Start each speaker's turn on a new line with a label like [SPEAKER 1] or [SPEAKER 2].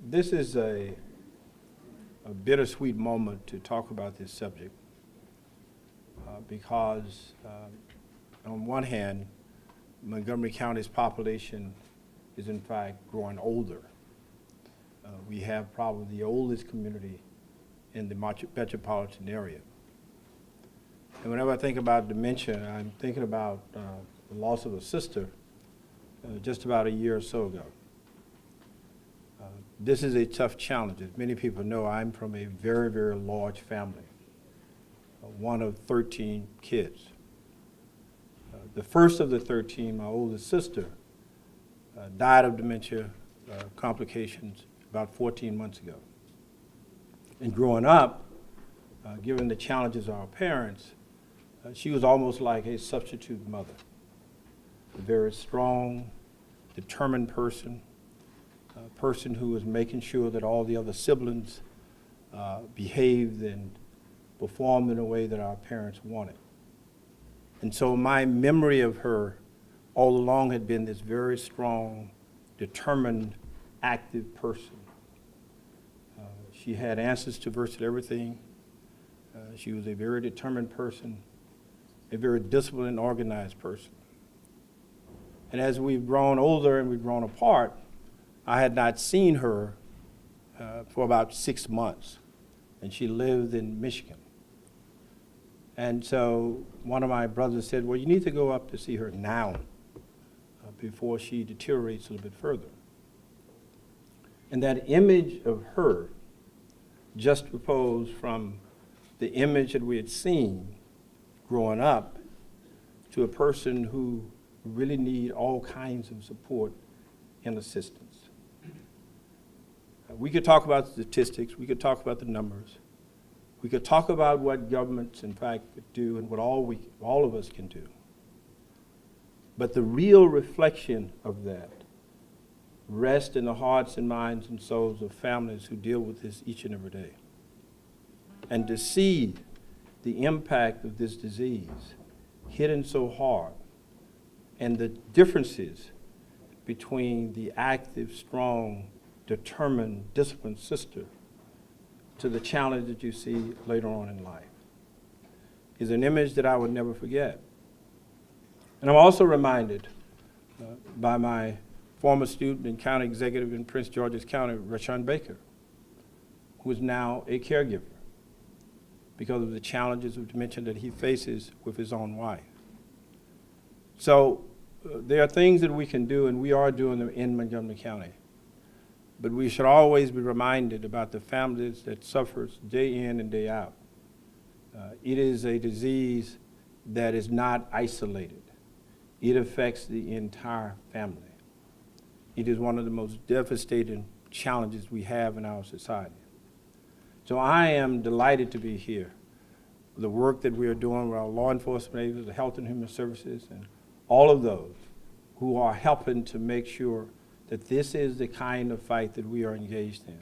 [SPEAKER 1] This is a bittersweet moment to talk about this subject because on one hand, Montgomery County's population is in fact growing older. We have probably the oldest community in the metropolitan area. And whenever I think about dementia, I'm thinking about the loss of a sister just about a year or so ago. This is a tough challenge. As many people know, I'm from a very, very large family, one of 13 kids. The first of the 13, my oldest sister, died of dementia complications about 14 months ago. And growing up, given the challenges of our parents, she was almost like a substitute mother, a very strong, determined person, a person who was making sure that all the other siblings behaved and performed in a way that our parents wanted. And so my memory of her all along had been this very strong, determined, active person. She had answers to virtually everything. She was a very determined person, a very disciplined and organized person. And as we've grown older and we've grown apart, I had not seen her for about 6 months, and she lived in Michigan. And so one of my brothers said, well, you need to go up to see her now before she deteriorates a little bit further. And that image of her juxtaposed from the image that we had seen growing up to a person who really need all kinds of support and assistance. We could talk about statistics, we could talk about the numbers, we could talk about what governments in fact could do and what all of us can do. But the real reflection of that rests in the hearts and minds and souls of families who deal with this each and every day. And to see the impact of this disease hitting so hard and the differences between the active, strong, determined, disciplined sister to the challenge that you see later on in life is an image that I would never forget. And I'm also reminded by my former student and county executive in Prince George's County, Rashawn Baker, who is now a caregiver because of the challenges of dementia that he faces with his own wife. So there are things that we can do, and we are doing them in Montgomery County. But we should always be reminded about the families that suffers day in and day out. It is a disease that is not isolated. It affects the entire family. It is one of the most devastating challenges we have in our society. So I am delighted to be here. The work that we are doing with our law enforcement agencies, the Health and Human Services, and all of those who are helping to make sure that this is the kind of fight that we are engaged in.